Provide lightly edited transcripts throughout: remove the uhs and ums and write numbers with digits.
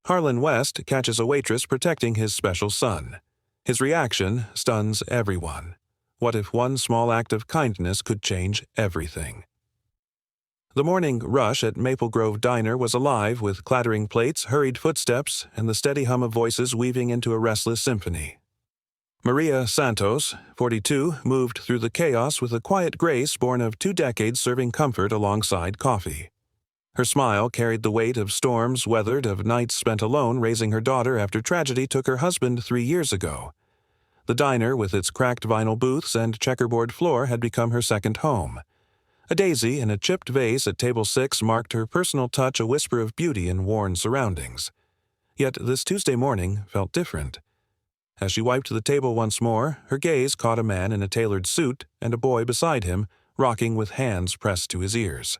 Harlan West catches a waitress protecting his special son. His reaction stuns everyone. What if one small act of kindness could change everything? The morning rush at Maple Grove Diner was alive with clattering plates, hurried footsteps, and the steady hum of voices weaving into a restless symphony. Maria Santos, 42, moved through the chaos with a quiet grace born of 2 decades serving comfort alongside coffee. Her smile carried the weight of storms weathered, of nights spent alone raising her daughter after tragedy took her husband 3 years ago. The diner, with its cracked vinyl booths and checkerboard floor, had become her second home. A daisy in a chipped vase at table 6 marked her personal touch, a whisper of beauty in worn surroundings. Yet this Tuesday morning felt different. As she wiped the table once more, her gaze caught a man in a tailored suit and a boy beside him, rocking with hands pressed to his ears.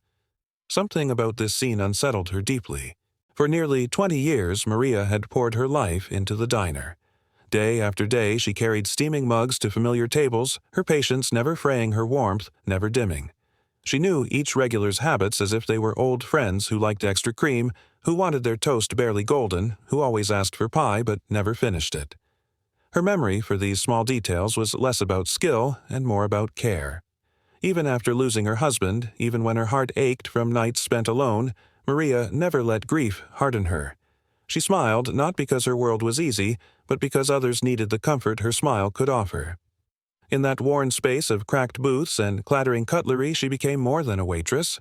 Something about this scene unsettled her deeply. For nearly 20 years, Maria had poured her life into the diner. Day after day, she carried steaming mugs to familiar tables, her patience never fraying her warmth, never dimming. She knew each regular's habits as if they were old friends who liked extra cream, who wanted their toast barely golden, who always asked for pie but never finished it. Her memory for these small details was less about skill and more about care. Even after losing her husband, even when her heart ached from nights spent alone, Maria never let grief harden her. She smiled not because her world was easy, but because others needed the comfort her smile could offer. In that worn space of cracked booths and clattering cutlery, she became more than a waitress.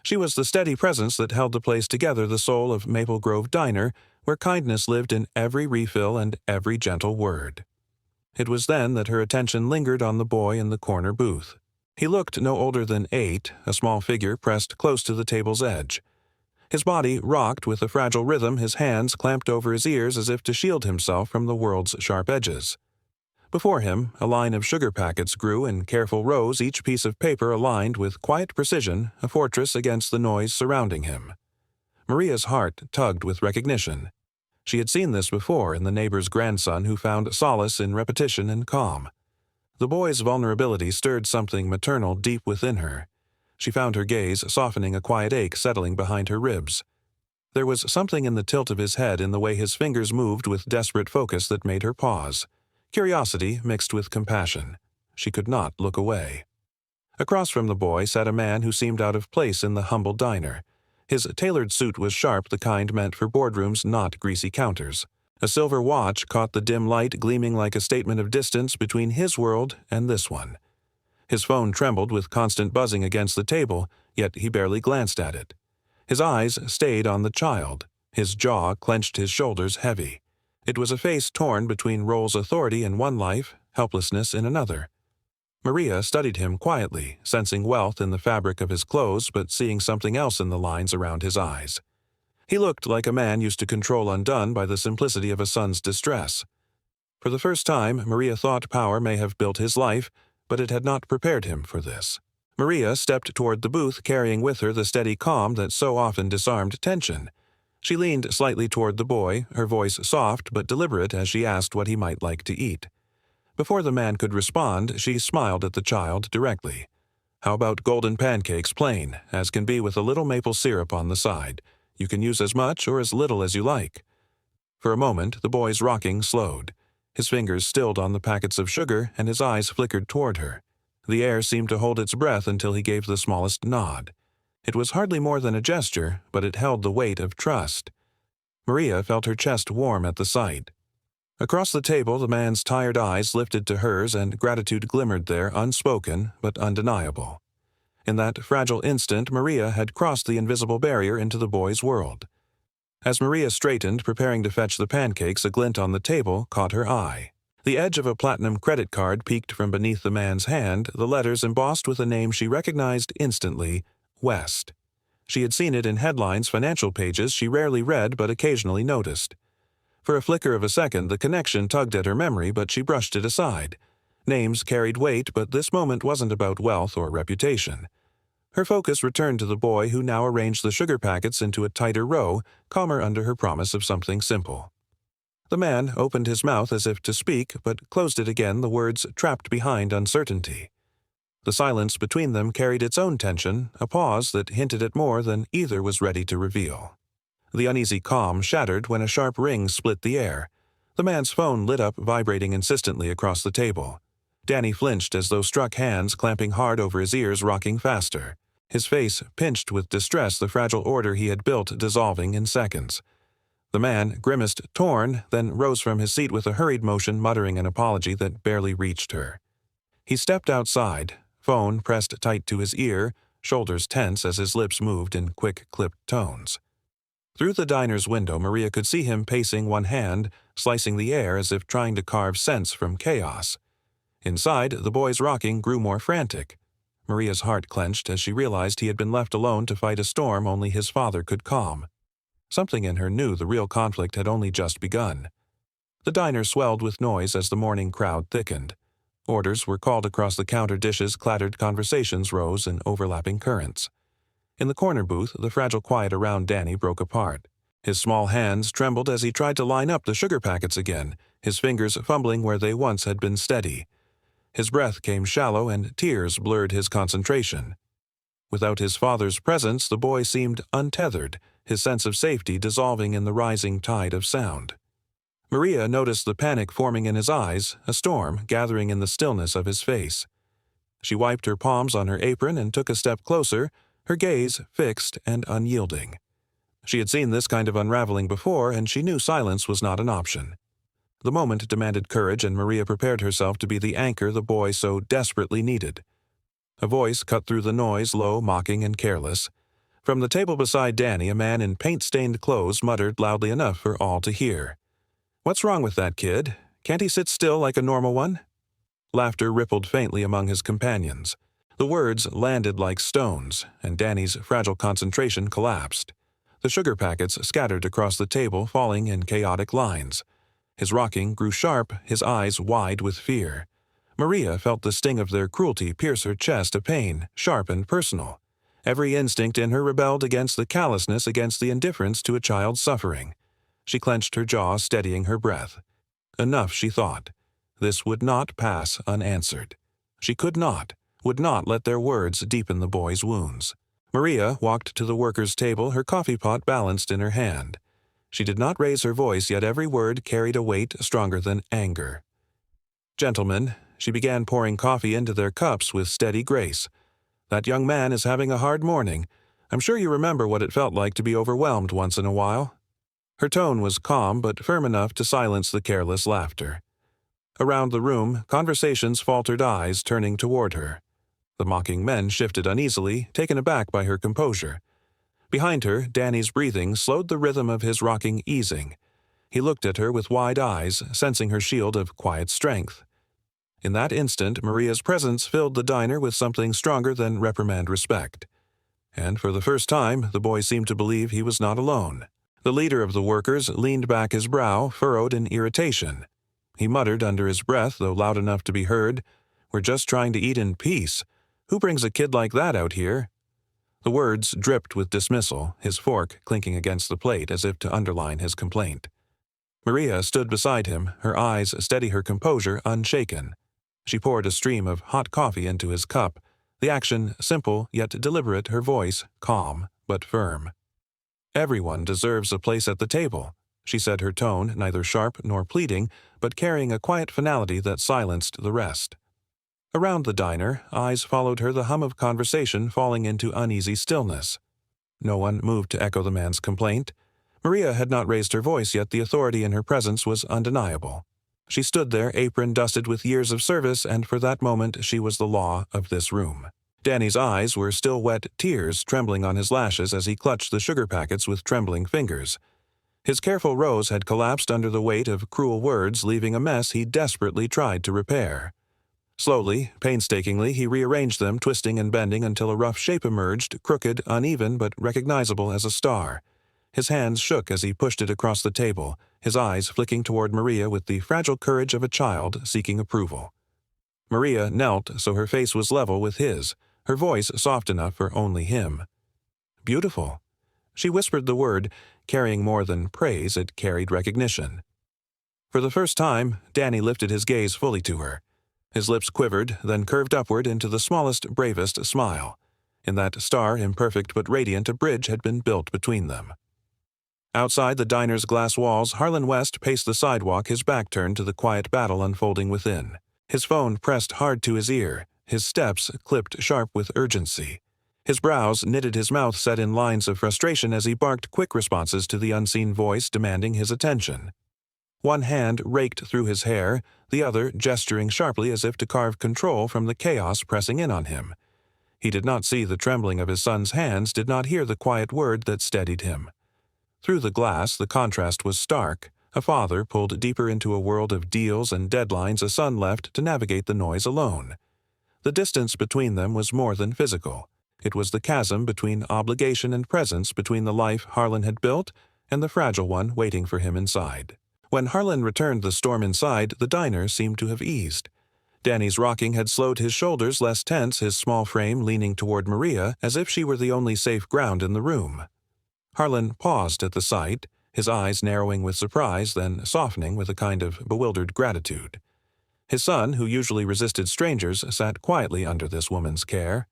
She was the steady presence that held the place together, the soul of Maple Grove Diner, where kindness lived in every refill and every gentle word. It was then that her attention lingered on the boy in the corner booth. He looked no older than 8, a small figure pressed close to the table's edge. His body rocked with a fragile rhythm, his hands clamped over his ears as if to shield himself from the world's sharp edges. Before him, a line of sugar packets grew in careful rows, each piece of paper aligned with quiet precision, a fortress against the noise surrounding him. Maria's heart tugged with recognition. She had seen this before in the neighbor's grandson who found solace in repetition and calm. The boy's vulnerability stirred something maternal deep within her. She found her gaze softening, a quiet ache settling behind her ribs. There was something in the tilt of his head, in the way his fingers moved with desperate focus, that made her pause. Curiosity mixed with compassion. She could not look away. Across from the boy sat a man who seemed out of place in the humble diner. His tailored suit was sharp, the kind meant for boardrooms, not greasy counters. A silver watch caught the dim light, gleaming like a statement of distance between his world and this one. His phone trembled with constant buzzing against the table, yet he barely glanced at it. His eyes stayed on the child. His jaw clenched, his shoulders heavy. It was a face torn between roles: authority in one life, helplessness in another. Maria studied him quietly, sensing wealth in the fabric of his clothes but seeing something else in the lines around his eyes. He looked like a man used to control undone by the simplicity of a son's distress. For the first time, Maria thought power may have built his life, but it had not prepared him for this. Maria stepped toward the booth, carrying with her the steady calm that so often disarmed tension. She leaned slightly toward the boy, her voice soft but deliberate as she asked what he might like to eat. Before the man could respond, she smiled at the child directly. "How about golden pancakes, plain, as can be, with a little maple syrup on the side? You can use as much or as little as you like." For a moment, the boy's rocking slowed. His fingers stilled on the packets of sugar, and his eyes flickered toward her. The air seemed to hold its breath until he gave the smallest nod. It was hardly more than a gesture, but it held the weight of trust. Maria felt her chest warm at the sight. Across the table, the man's tired eyes lifted to hers, and gratitude glimmered there, unspoken but undeniable. In that fragile instant, Maria had crossed the invisible barrier into the boy's world. As Maria straightened, preparing to fetch the pancakes, a glint on the table caught her eye. The edge of a platinum credit card peeked from beneath the man's hand, the letters embossed with a name she recognized instantly: West. She had seen it in headlines, financial pages she rarely read but occasionally noticed. For a flicker of a second, the connection tugged at her memory, but she brushed it aside. Names carried weight, but this moment wasn't about wealth or reputation. Her focus returned to the boy, who now arranged the sugar packets into a tighter row, calmer under her promise of something simple. The man opened his mouth as if to speak, but closed it again, the words trapped behind uncertainty. The silence between them carried its own tension, a pause that hinted at more than either was ready to reveal. The uneasy calm shattered when a sharp ring split the air. The man's phone lit up, vibrating insistently across the table. Danny flinched as though struck, hands clamping hard over his ears, rocking faster. His face pinched with distress, the fragile order he had built dissolving in seconds. The man grimaced, torn, then rose from his seat with a hurried motion, muttering an apology that barely reached her. He stepped outside, phone pressed tight to his ear, shoulders tense as his lips moved in quick, clipped tones. Through the diner's window, Maria could see him pacing, one hand slicing the air as if trying to carve sense from chaos. Inside, the boy's rocking grew more frantic. Maria's heart clenched as she realized he had been left alone to fight a storm only his father could calm. Something in her knew the real conflict had only just begun. The diner swelled with noise as the morning crowd thickened. Orders were called across the counter, dishes clattered, conversations rose in overlapping currents. In the corner booth, the fragile quiet around Danny broke apart. His small hands trembled as he tried to line up the sugar packets again, his fingers fumbling where they once had been steady. His breath came shallow and tears blurred his concentration. Without his father's presence, the boy seemed untethered, his sense of safety dissolving in the rising tide of sound. Maria noticed the panic forming in his eyes, a storm gathering in the stillness of his face. She wiped her palms on her apron and took a step closer, her gaze fixed and unyielding. She had seen this kind of unraveling before, and she knew silence was not an option. The moment demanded courage, and Maria prepared herself to be the anchor the boy so desperately needed. A voice cut through the noise, low, mocking, and careless. From the table beside Danny, a man in paint-stained clothes muttered loudly enough for all to hear. "What's wrong with that kid? Can't he sit still like a normal one?" Laughter rippled faintly among his companions. The words landed like stones, and Danny's fragile concentration collapsed. The sugar packets scattered across the table, falling in chaotic lines. His rocking grew sharp, his eyes wide with fear. Maria felt the sting of their cruelty pierce her chest, a pain, sharp and personal. Every instinct in her rebelled against the callousness, against the indifference to a child's suffering. She clenched her jaw, steadying her breath. Enough, she thought. This would not pass unanswered. She would not let their words deepen the boy's wounds. Maria walked to the workers' table, her coffee pot balanced in her hand. She did not raise her voice, yet every word carried a weight stronger than anger. "Gentlemen," she began, pouring coffee into their cups with steady grace. "That young man is having a hard morning. I'm sure you remember what it felt like to be overwhelmed once in a while." Her tone was calm but firm enough to silence the careless laughter. Around the room, conversations faltered, eyes turning toward her. The mocking men shifted uneasily, taken aback by her composure. Behind her, Danny's breathing slowed, the rhythm of his rocking easing. He looked at her with wide eyes, sensing her shield of quiet strength. In that instant, Maria's presence filled the diner with something stronger than reprimand, respect. And for the first time, the boy seemed to believe he was not alone. The leader of the workers leaned back, his brow furrowed in irritation. He muttered under his breath, though loud enough to be heard, "We're just trying to eat in peace. Who brings a kid like that out here?" The words dripped with dismissal, his fork clinking against the plate as if to underline his complaint. Maria stood beside him, her eyes steady, her composure unshaken. She poured a stream of hot coffee into his cup, the action simple yet deliberate, her voice calm but firm. "Everyone deserves a place at the table," she said, her tone neither sharp nor pleading, but carrying a quiet finality that silenced the rest. Around the diner, eyes followed her, the hum of conversation falling into uneasy stillness. No one moved to echo the man's complaint. Maria had not raised her voice, yet the authority in her presence was undeniable. She stood there, apron dusted with years of service, and for that moment she was the law of this room. Danny's eyes were still wet, tears trembling on his lashes as he clutched the sugar packets with trembling fingers. His careful rows had collapsed under the weight of cruel words, leaving a mess he desperately tried to repair. Slowly, painstakingly, he rearranged them, twisting and bending until a rough shape emerged, crooked, uneven, but recognizable as a star. His hands shook as he pushed it across the table, his eyes flicking toward Maria with the fragile courage of a child seeking approval. Maria knelt so her face was level with his, her voice soft enough for only him. "Beautiful." She whispered the word, carrying more than praise, it carried recognition. For the first time, Danny lifted his gaze fully to her. His lips quivered, then curved upward into the smallest, bravest smile. In that star, imperfect but radiant, a bridge had been built between them. Outside the diner's glass walls, Harlan West paced the sidewalk, his back turned to the quiet battle unfolding within. His phone pressed hard to his ear, his steps clipped sharp with urgency. His brows knitted, his mouth set in lines of frustration as he barked quick responses to the unseen voice demanding his attention. One hand raked through his hair, the other gesturing sharply as if to carve control from the chaos pressing in on him. He did not see the trembling of his son's hands, did not hear the quiet word that steadied him. Through the glass, the contrast was stark. A father pulled deeper into a world of deals and deadlines, a son left to navigate the noise alone. The distance between them was more than physical. It was the chasm between obligation and presence, between the life Harlan had built and the fragile one waiting for him inside. When Harlan returned the storm inside, the diner seemed to have eased. Danny's rocking had slowed, his shoulders less tense, his small frame leaning toward Maria as if she were the only safe ground in the room. Harlan paused at the sight, his eyes narrowing with surprise, then softening with a kind of bewildered gratitude. His son, who usually resisted strangers, sat quietly under this woman's care.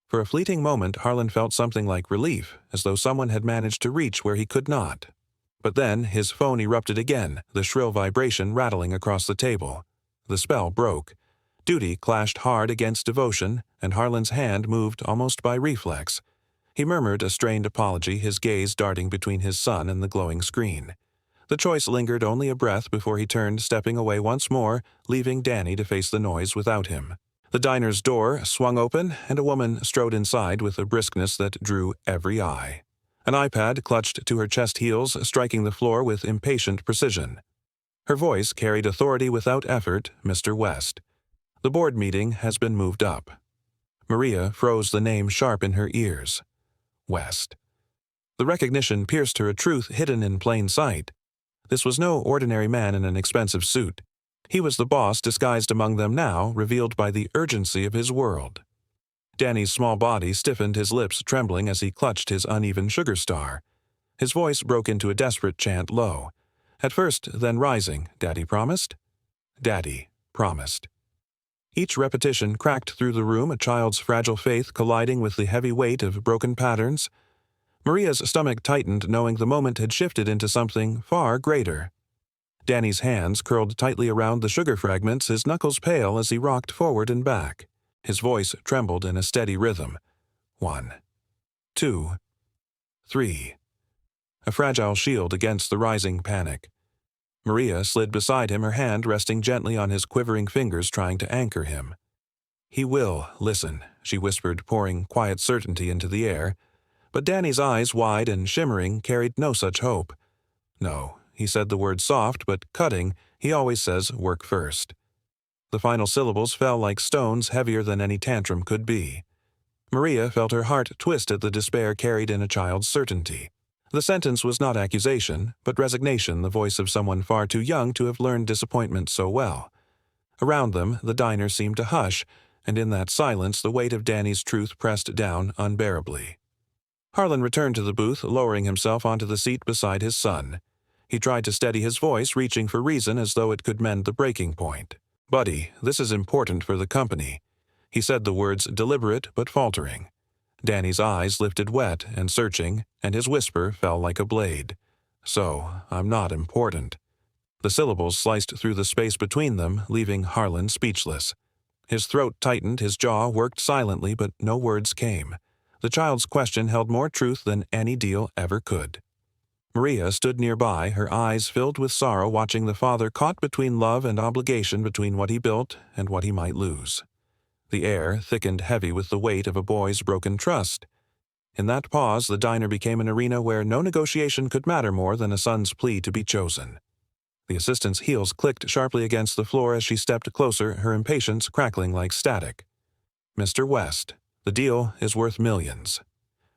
For a fleeting moment, Harlan felt something like relief, as though someone had managed to reach where he could not. But then his phone erupted again, the shrill vibration rattling across the table. The spell broke. Duty clashed hard against devotion, and Harlan's hand moved almost by reflex. He murmured a strained apology, his gaze darting between his son and the glowing screen. The choice lingered only a breath before he turned, stepping away once more, leaving Danny to face the noise without him. The diner's door swung open, and a woman strode inside with a briskness that drew every eye. An iPad clutched to her chest heels, striking the floor with impatient precision. Her voice carried authority without effort. "Mr. West, the board meeting has been moved up." Maria froze, the name sharp in her ears. West. The recognition pierced her, a truth hidden in plain sight. This was no ordinary man in an expensive suit. He was the boss disguised among them now, revealed by the urgency of his world. Danny's small body stiffened, his lips trembling as he clutched his uneven sugar star. His voice broke into a desperate chant, low. At first, then rising. "Daddy promised?" "Daddy promised." Each repetition cracked through the room, a child's fragile faith colliding with the heavy weight of broken patterns. Maria's stomach tightened, knowing the moment had shifted into something far greater. Danny's hands curled tightly around the sugar fragments, his knuckles pale as he rocked forward and back. His voice trembled in a steady rhythm. 1, 2, 3. A fragile shield against the rising panic. Maria slid beside him, her hand resting gently on his quivering fingers, trying to anchor him. "He will listen," she whispered, pouring quiet certainty into the air. But Danny's eyes, wide and shimmering, carried no such hope. "No," he said, the word soft but cutting. He always says, "Work first." The final syllables fell like stones, heavier than any tantrum could be. Maria felt her heart twist at the despair carried in a child's certainty. The sentence was not accusation, but resignation, the voice of someone far too young to have learned disappointment so well. Around them, the diner seemed to hush, and in that silence the weight of Danny's truth pressed down unbearably. Harlan returned to the booth, lowering himself onto the seat beside his son. He tried to steady his voice, reaching for reason as though it could mend the breaking point. "Buddy, this is important for the company." He said the words deliberate but faltering. Danny's eyes lifted wet and searching, and his whisper fell like a blade. "So, I'm not important." The syllables sliced through the space between them, leaving Harlan speechless. His throat tightened, his jaw worked silently, but no words came. The child's question held more truth than any deal ever could. Maria stood nearby, her eyes filled with sorrow, watching the father caught between love and obligation, between what he built and what he might lose. The air thickened heavy with the weight of a boy's broken trust. In that pause, the diner became an arena where no negotiation could matter more than a son's plea to be chosen. The assistant's heels clicked sharply against the floor as she stepped closer, her impatience crackling like static. "Mr. West, the deal is worth millions."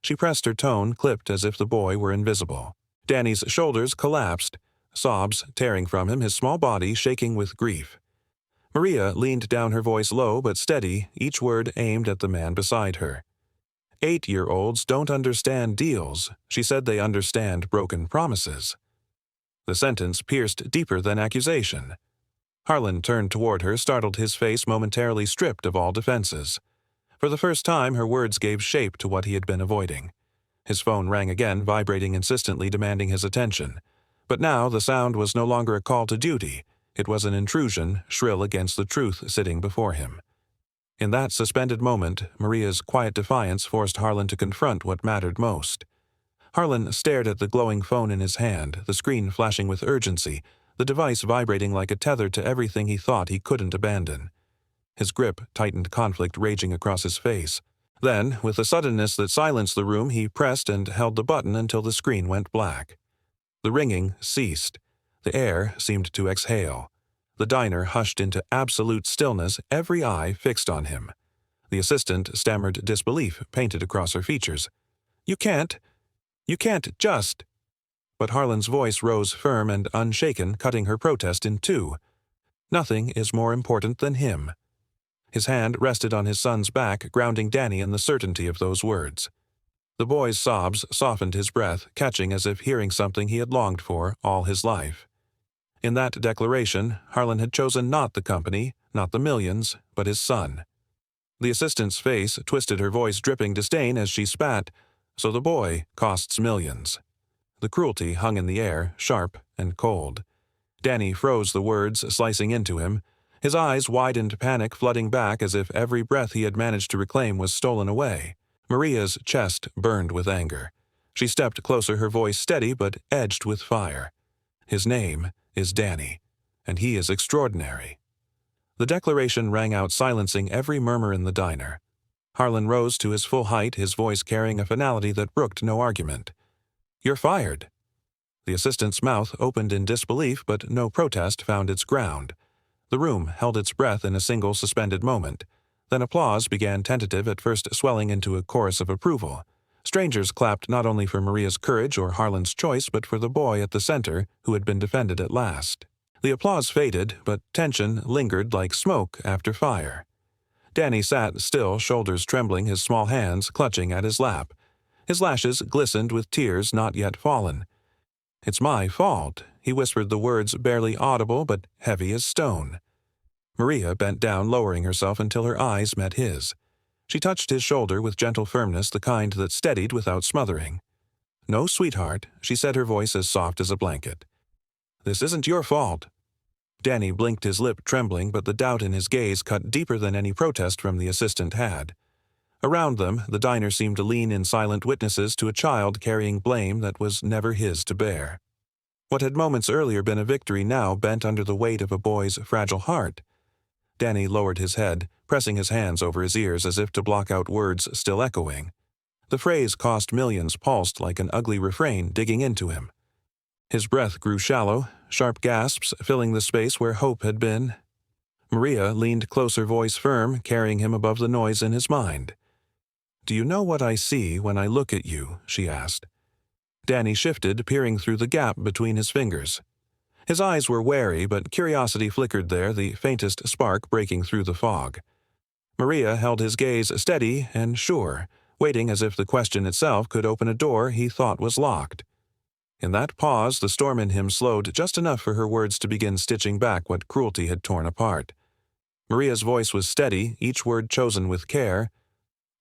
She pressed, her tone clipped as if the boy were invisible. Danny's shoulders collapsed, sobs tearing from him, his small body shaking with grief. Maria leaned down, her voice low but steady, each word aimed at the man beside her. 8-year-olds don't understand deals. She said they understand broken promises. The sentence pierced deeper than accusation. Harlan turned toward her, startled, his face momentarily stripped of all defenses. For the first time, her words gave shape to what he had been avoiding. His phone rang again, vibrating insistently, demanding his attention. But now the sound was no longer a call to duty. It was an intrusion, shrill against the truth sitting before him. In that suspended moment, Maria's quiet defiance forced Harlan to confront what mattered most. Harlan stared at the glowing phone in his hand, the screen flashing with urgency, the device vibrating like a tether to everything he thought he couldn't abandon. His grip tightened, conflict raging across his face. Then, with a suddenness that silenced the room, he pressed and held the button until the screen went black. The ringing ceased. The air seemed to exhale. The diner hushed into absolute stillness, every eye fixed on him. The assistant stammered disbelief painted across her features. You can't just—" But Harlan's voice rose firm and unshaken, cutting her protest in two. "Nothing is more important than him." His hand rested on his son's back, grounding Danny in the certainty of those words. The boy's sobs softened his breath, catching as if hearing something he had longed for all his life. In that declaration, Harlan had chosen not the company, not the millions, but his son. The assistant's face twisted, her voice dripping disdain as she spat. So the boy costs millions. The cruelty hung in the air, sharp and cold. Danny froze, the words slicing into him. His eyes widened, panic flooding back as if every breath he had managed to reclaim was stolen away. Maria's chest burned with anger. She stepped closer, her voice steady but edged with fire. His name is Danny, and he is extraordinary. The declaration rang out, silencing every murmur in the diner. Harlan rose to his full height, his voice carrying a finality that brooked no argument. "You're fired." The assistant's mouth opened in disbelief, but no protest found its ground. The room held its breath in a single suspended moment. Then applause began, tentative, at first swelling into a chorus of approval. Strangers clapped not only for Maria's courage or Harlan's choice, but for the boy at the center who had been defended at last. The applause faded, but tension lingered like smoke after fire. Danny sat still, shoulders trembling, his small hands clutching at his lap. His lashes glistened with tears not yet fallen. "It's my fault," he whispered, the words barely audible but heavy as stone. Maria bent down, lowering herself until her eyes met his. She touched his shoulder with gentle firmness, the kind that steadied without smothering. "No, sweetheart," she said, her voice as soft as a blanket. "This isn't your fault." Danny blinked, his lip trembling, but the doubt in his gaze cut deeper than any protest from the assistant had. Around them, the diner seemed to lean in silent witnesses to a child carrying blame that was never his to bear. What had moments earlier been a victory now bent under the weight of a boy's fragile heart. Danny lowered his head, pressing his hands over his ears as if to block out words still echoing. The phrase "cost millions" pulsed like an ugly refrain digging into him. His breath grew shallow, sharp gasps filling the space where hope had been. Maria leaned closer, voice firm, carrying him above the noise in his mind. "Do you know what I see when I look at you?" she asked. Danny shifted, peering through the gap between his fingers. His eyes were wary, but curiosity flickered there, the faintest spark breaking through the fog. Maria held his gaze steady and sure, waiting as if the question itself could open a door he thought was locked. In that pause, the storm in him slowed just enough for her words to begin stitching back what cruelty had torn apart. Maria's voice was steady, each word chosen with care.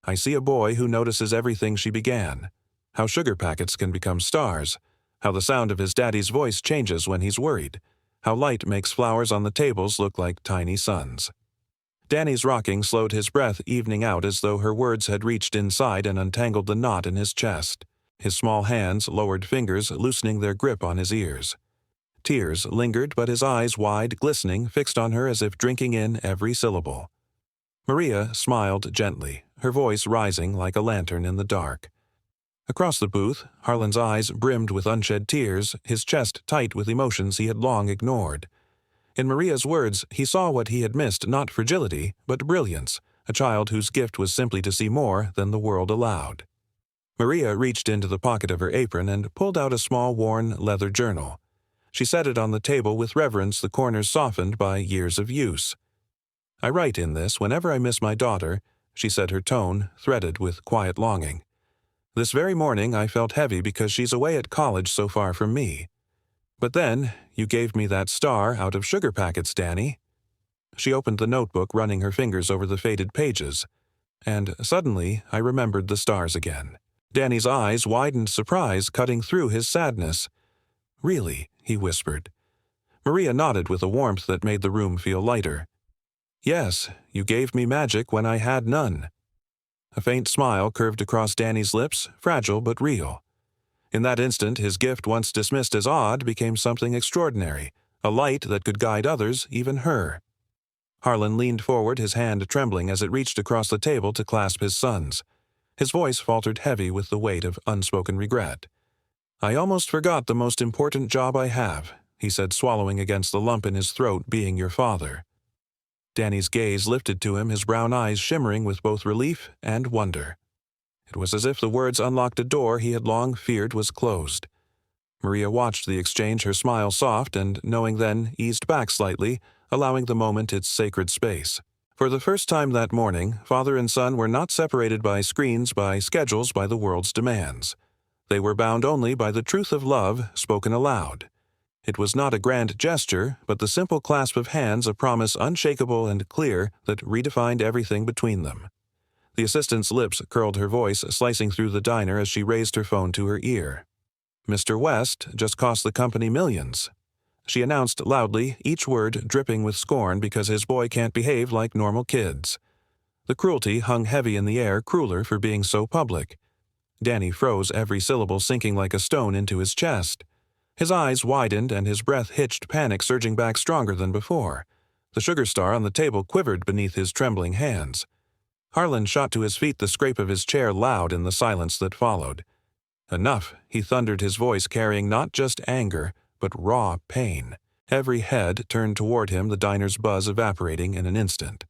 "I see a boy who notices everything," she began. "How sugar packets can become stars. How the sound of his daddy's voice changes when he's worried. How light makes flowers on the tables look like tiny suns." Danny's rocking slowed his breath, evening out as though her words had reached inside and untangled the knot in his chest. His small hands lowered fingers, loosening their grip on his ears. Tears lingered, but his eyes, wide, glistening, fixed on her as if drinking in every syllable. Maria smiled gently, her voice rising like a lantern in the dark. Across the booth, Harlan's eyes brimmed with unshed tears, his chest tight with emotions he had long ignored. In Maria's words, he saw what he had missed, not fragility, but brilliance, a child whose gift was simply to see more than the world allowed. Maria reached into the pocket of her apron and pulled out a small, worn leather journal. She set it on the table with reverence, the corners softened by years of use. "I write in this whenever I miss my daughter," she said, her tone threaded with quiet longing. "This very morning I felt heavy because she's away at college so far from me. But then you gave me that star out of sugar packets, Danny." She opened the notebook, running her fingers over the faded pages. "And suddenly I remembered the stars again. Danny's eyes widened surprise, cutting through his sadness. "Really?" he whispered. Maria nodded with a warmth that made the room feel lighter. "Yes, you gave me magic when I had none." A faint smile curved across Danny's lips, fragile but real. In that instant, his gift, once dismissed as odd, became something extraordinary, a light that could guide others, even her. Harlan leaned forward, his hand trembling as it reached across the table to clasp his son's. His voice faltered heavy with the weight of unspoken regret. "I almost forgot the most important job I have," he said, swallowing against the lump in his throat, "being your father." Danny's gaze lifted to him, his brown eyes shimmering with both relief and wonder. It was as if the words unlocked a door he had long feared was closed. Maria watched the exchange, her smile soft, and, knowing then, eased back slightly, allowing the moment its sacred space. For the first time that morning, father and son were not separated by screens, by schedules, by the world's demands. They were bound only by the truth of love spoken aloud. It was not a grand gesture, but the simple clasp of hands, a promise unshakable and clear that redefined everything between them. The assistant's lips curled, her voice slicing through the diner as she raised her phone to her ear. "Mr. West just cost the company millions," she announced loudly, each word dripping with scorn because his boy can't behave like normal kids. The cruelty hung heavy in the air, crueler for being so public. Danny froze, every syllable sinking like a stone into his chest. His eyes widened and his breath hitched, panic surging back stronger than before. The sugar star on the table quivered beneath his trembling hands. Harlan shot to his feet, the scrape of his chair loud in the silence that followed. "Enough," he thundered, his voice carrying not just anger, but raw pain. Every head turned toward him, the diner's buzz evaporating in an instant.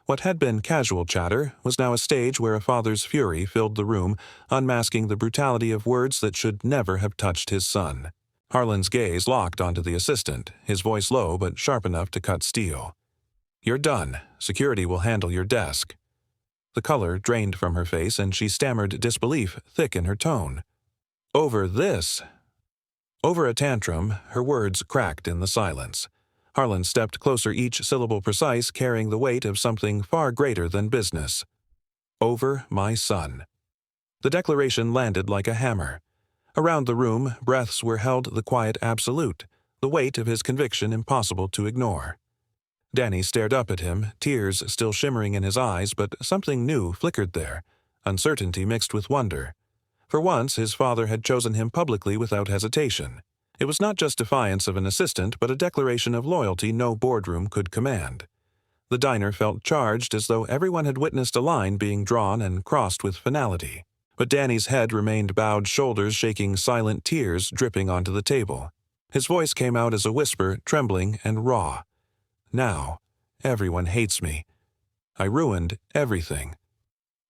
What had been casual chatter was now a stage where a father's fury filled the room, unmasking the brutality of words that should never have touched his son. Harlan's gaze locked onto the assistant, his voice low but sharp enough to cut steel. "You're done. Security will handle your desk." The color drained from her face, and she stammered disbelief, thick in her tone. "Over this?" Over a tantrum, her words cracked in the silence. Harlan stepped closer, each syllable precise, carrying the weight of something far greater than business. "Over my son." The declaration landed like a hammer. Around the room, breaths were held, the quiet absolute, the weight of his conviction impossible to ignore. Danny stared up at him, tears still shimmering in his eyes, but something new flickered there, uncertainty mixed with wonder. For once, his father had chosen him publicly without hesitation. It was not just defiance of an assistant, but a declaration of loyalty no boardroom could command. The diner felt charged, as though everyone had witnessed a line being drawn and crossed with finality. But Danny's head remained bowed, shoulders shaking, silent tears dripping onto the table. His voice came out as a whisper, trembling and raw. "Now, everyone hates me. I ruined everything."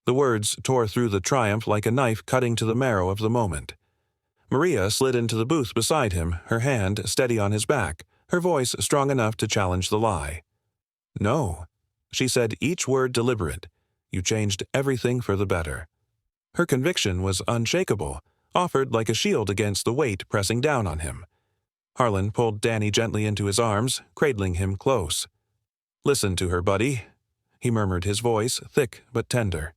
The words tore through the triumph like a knife cutting to the marrow of the moment. Maria slid into the booth beside him, her hand steady on his back, her voice strong enough to challenge the lie. "No," she said, each word deliberate. "You changed everything for the better." Her conviction was unshakable, offered like a shield against the weight pressing down on him. Harlan pulled Danny gently into his arms, cradling him close. "Listen to her, buddy," he murmured, his voice thick but tender.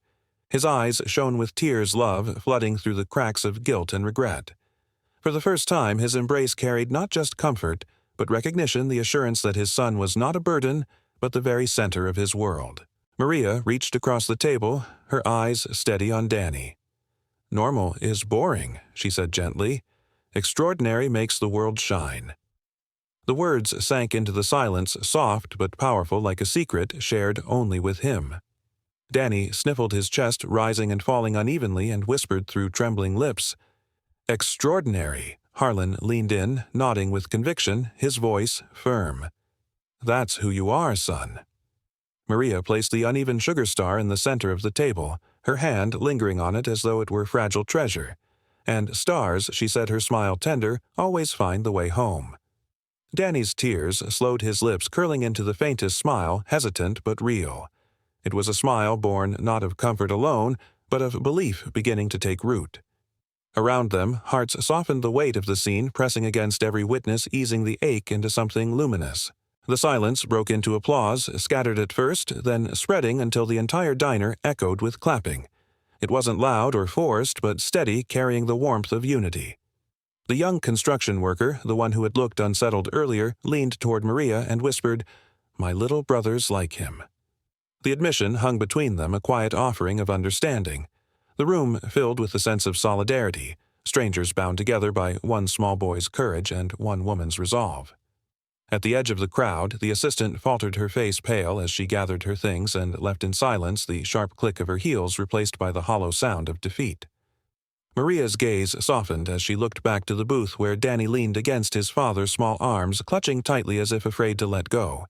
His eyes shone with tears, love flooding through the cracks of guilt and regret. For the first time, his embrace carried not just comfort, but recognition, the assurance that his son was not a burden, but the very center of his world. Maria reached across the table, her eyes steady on Danny. "Normal is boring," she said gently. "Extraordinary makes the world shine." The words sank into the silence, soft but powerful, like a secret shared only with him. Danny sniffled, his chest rising and falling unevenly, and whispered through trembling lips. "Extraordinary." Harlan leaned in, nodding with conviction, his voice firm. "That's who you are, son." Maria placed the uneven sugar star in the center of the table, her hand lingering on it as though it were fragile treasure. "And stars," she said, her smile tender, "always find the way home." Danny's tears slowed, his lips curling into the faintest smile, hesitant but real. It was a smile born not of comfort alone, but of belief beginning to take root. Around them, hearts softened, the weight of the scene pressing against every witness, easing the ache into something luminous. The silence broke into applause, scattered at first, then spreading until the entire diner echoed with clapping. It wasn't loud or forced, but steady, carrying the warmth of unity. The young construction worker, the one who had looked unsettled earlier, leaned toward Maria and whispered, "My little brother's like him." The admission hung between them, a quiet offering of understanding. The room filled with the sense of solidarity, strangers bound together by one small boy's courage and one woman's resolve. At the edge of the crowd, the assistant faltered, her face pale as she gathered her things and left in silence, the sharp click of her heels replaced by the hollow sound of defeat. Maria's gaze softened as she looked back to the booth where Danny leaned against his father's small arms, clutching tightly as if afraid to let go.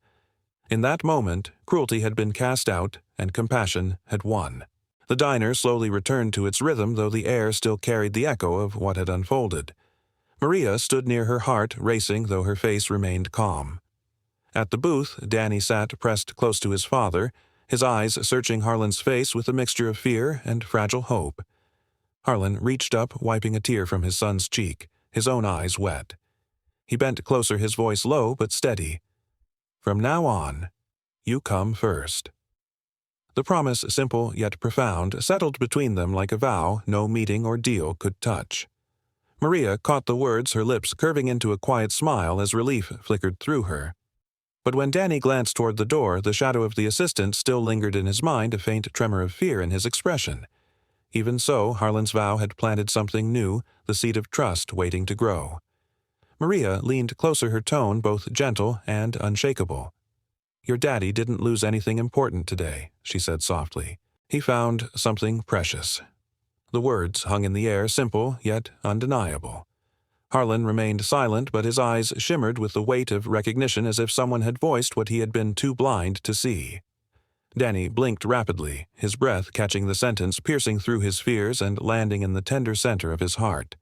In that moment, cruelty had been cast out and compassion had won. The diner slowly returned to its rhythm, though the air still carried the echo of what had unfolded. Maria stood near, her heart racing, though her face remained calm. At the booth, Danny sat pressed close to his father, his eyes searching Harlan's face with a mixture of fear and fragile hope. Harlan reached up, wiping a tear from his son's cheek, his own eyes wet. He bent closer, his voice low but steady. "From now on, you come first." The promise, simple yet profound, settled between them like a vow no meeting or deal could touch. Maria caught the words, her lips curving into a quiet smile as relief flickered through her. But when Danny glanced toward the door, the shadow of the assistant still lingered in his mind, a faint tremor of fear in his expression. Even so, Harlan's vow had planted something new, the seed of trust waiting to grow. Maria leaned closer, her tone both gentle and unshakable. "Your daddy didn't lose anything important today," she said softly. "He found something precious." The words hung in the air, simple yet undeniable. Harlan remained silent, but his eyes shimmered with the weight of recognition, as if someone had voiced what he had been too blind to see. Danny blinked rapidly, his breath catching the sentence, piercing through his fears and landing in the tender center of his heart.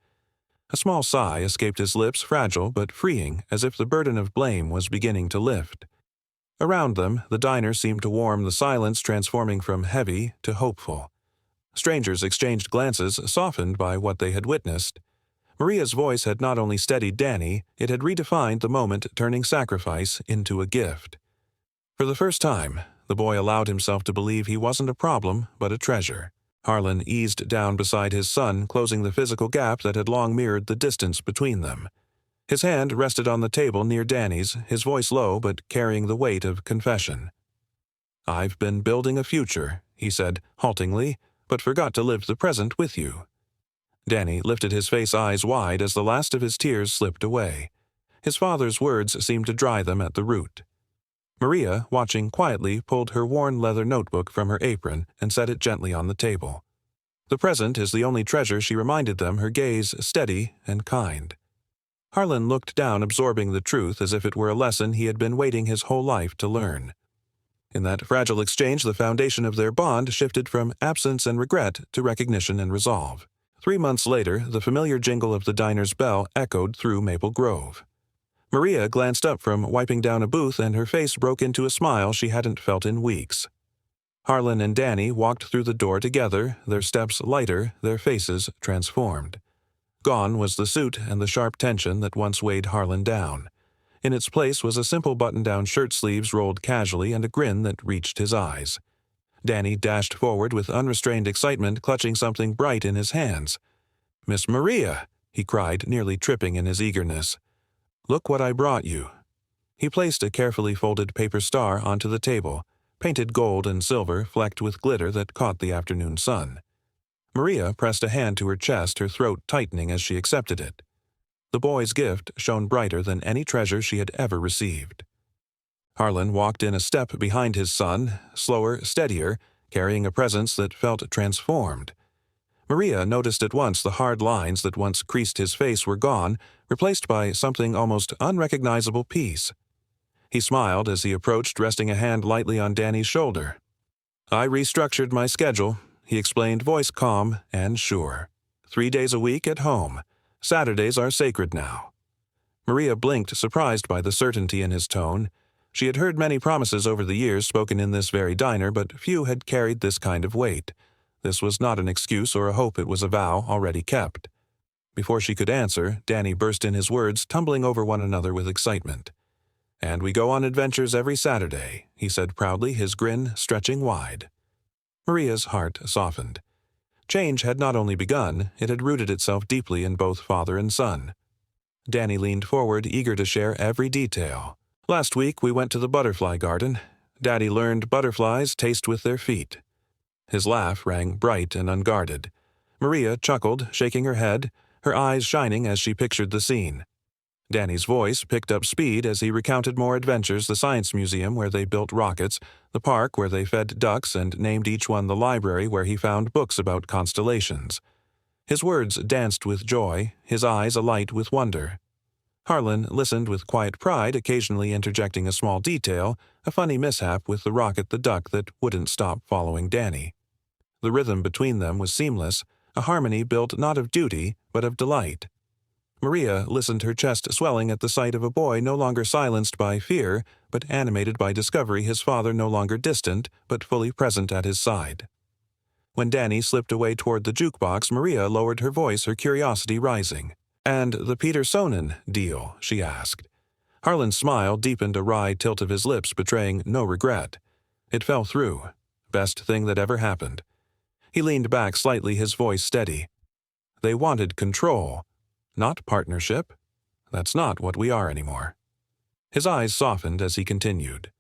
A small sigh escaped his lips, fragile but freeing, as if the burden of blame was beginning to lift. Around them, the diner seemed to warm, the silence transforming from heavy to hopeful. Strangers exchanged glances, softened by what they had witnessed. Maria's voice had not only steadied Danny, it had redefined the moment, turning sacrifice into a gift. For the first time, the boy allowed himself to believe he wasn't a problem, but a treasure. Harlan eased down beside his son, closing the physical gap that had long mirrored the distance between them. His hand rested on the table near Danny's, his voice low but carrying the weight of confession. "I've been building a future," he said haltingly, "but forgot to live the present with you." Danny lifted his face, eyes wide, as the last of his tears slipped away. His father's words seemed to dry them at the root. Maria, watching quietly, pulled her worn leather notebook from her apron and set it gently on the table. The present is the only treasure, she reminded them, her gaze steady and kind. Harlan looked down, absorbing the truth as if it were a lesson he had been waiting his whole life to learn. In that fragile exchange, the foundation of their bond shifted from absence and regret to recognition and resolve. 3 months later, the familiar jingle of the diner's bell echoed through Maple Grove. Maria glanced up from wiping down a booth, and her face broke into a smile she hadn't felt in weeks. Harlan and Danny walked through the door together, their steps lighter, their faces transformed. Gone was the suit and the sharp tension that once weighed Harlan down. In its place was a simple button-down shirt, sleeves rolled casually, and a grin that reached his eyes. Danny dashed forward with unrestrained excitement, clutching something bright in his hands. "Miss Maria!" he cried, nearly tripping in his eagerness. "Look what I brought you." He placed a carefully folded paper star onto the table, painted gold and silver, flecked with glitter that caught the afternoon sun. Maria pressed a hand to her chest, her throat tightening as she accepted it. The boy's gift shone brighter than any treasure she had ever received. Harlan walked in a step behind his son, slower, steadier, carrying a presence that felt transformed. Maria noticed at once the hard lines that once creased his face were gone, replaced by something almost unrecognizable peace. He smiled as he approached, resting a hand lightly on Danny's shoulder. "I restructured my schedule," he explained, voice calm and sure. 3 days a week at home. Saturdays are sacred now." Maria blinked, surprised by the certainty in his tone. She had heard many promises over the years spoken in this very diner, but few had carried this kind of weight. This was not an excuse or a hope, it was a vow already kept. Before she could answer, Danny burst in, his words tumbling over one another with excitement. "And we go on adventures every Saturday," he said proudly, his grin stretching wide. Maria's heart softened. Change had not only begun, it had rooted itself deeply in both father and son. Danny leaned forward, eager to share every detail. "Last week we went to the butterfly garden. Daddy learned butterflies taste with their feet." His laugh rang bright and unguarded. Maria chuckled, shaking her head, her eyes shining as she pictured the scene. Danny's voice picked up speed as he recounted more adventures: the science museum where they built rockets, the park where they fed ducks and named each one, the library where he found books about constellations. His words danced with joy, his eyes alight with wonder. Harlan listened with quiet pride, occasionally interjecting a small detail, a funny mishap with the rocket the duck that wouldn't stop following Danny. The rhythm between them was seamless, a harmony built not of duty, but of delight. Maria listened, her chest swelling at the sight of a boy no longer silenced by fear, but animated by discovery, his father no longer distant, but fully present at his side. When Danny slipped away toward the jukebox, Maria lowered her voice, her curiosity rising. "And the Peter Sonnen deal?" she asked. Harlan's smile deepened, a wry tilt of his lips betraying no regret. "It fell through. Best thing that ever happened." He leaned back slightly, his voice steady. "They wanted control, not partnership. That's not what we are anymore." His eyes softened as he continued.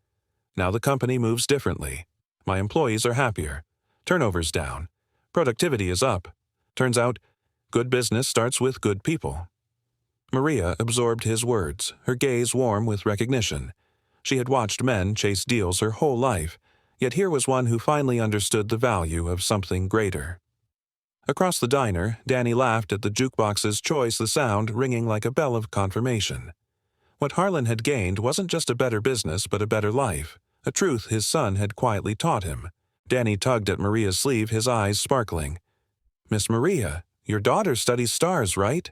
"Now the company moves differently. My employees are happier. Turnover's down. Productivity is up. Turns out, good business starts with good people." Maria absorbed his words, her gaze warm with recognition. She had watched men chase deals her whole life, yet here was one who finally understood the value of something greater. Across the diner, Danny laughed at the jukebox's choice, the sound ringing like a bell of confirmation. What Harlan had gained wasn't just a better business, but a better life, a truth his son had quietly taught him. Danny tugged at Maria's sleeve, his eyes sparkling. "Miss Maria, your daughter studies stars, right?"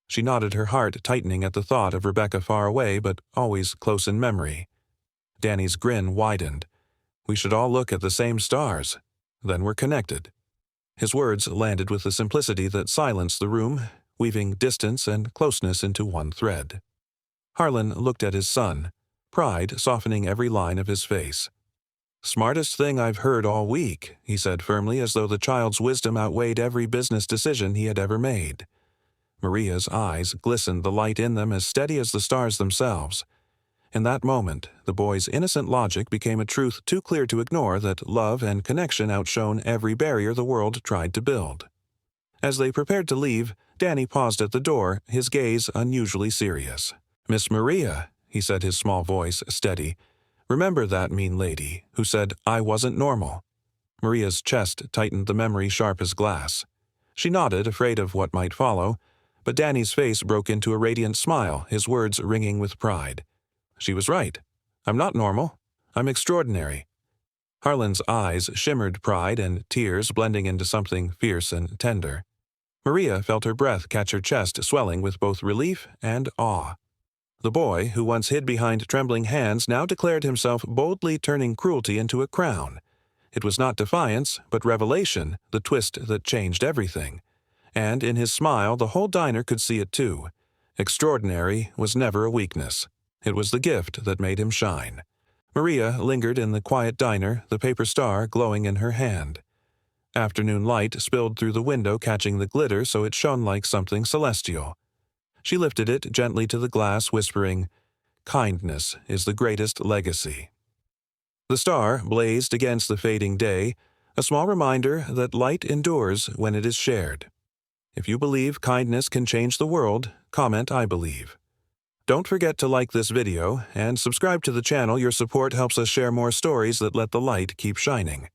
She nodded, her heart tightening at the thought of Rebecca far away, but always close in memory. Danny's grin widened. "We should all look at the same stars. Then we're connected." His words landed with a simplicity that silenced the room, weaving distance and closeness into one thread. Harlan looked at his son, pride softening every line of his face. "Smartest thing I've heard all week," he said firmly, as though the child's wisdom outweighed every business decision he had ever made. Maria's eyes glistened, the light in them as steady as the stars themselves. In that moment, the boy's innocent logic became a truth too clear to ignore, that love and connection outshone every barrier the world tried to build. As they prepared to leave, Danny paused at the door, his gaze unusually serious. "Miss Maria," he said, his small voice steady, "remember that mean lady who said I wasn't normal?" Maria's chest tightened, the memory sharp as glass. She nodded, afraid of what might follow, but Danny's face broke into a radiant smile, his words ringing with pride. "She was right. I'm not normal. I'm extraordinary." Harlan's eyes shimmered, pride and tears blending into something fierce and tender. Maria felt her breath catch her chest, swelling with both relief and awe. The boy, who once hid behind trembling hands, now declared himself, boldly turning cruelty into a crown. It was not defiance, but revelation, the twist that changed everything. And in his smile, the whole diner could see it too. Extraordinary was never a weakness. It was the gift that made him shine. Maria lingered in the quiet diner, the paper star glowing in her hand. Afternoon light spilled through the window, catching the glitter so it shone like something celestial. She lifted it gently to the glass, whispering, "Kindness is the greatest legacy." The star blazed against the fading day, a small reminder that light endures when it is shared. If you believe kindness can change the world, comment "I believe." Don't forget to like this video and subscribe to the channel. Your support helps us share more stories that let the light keep shining.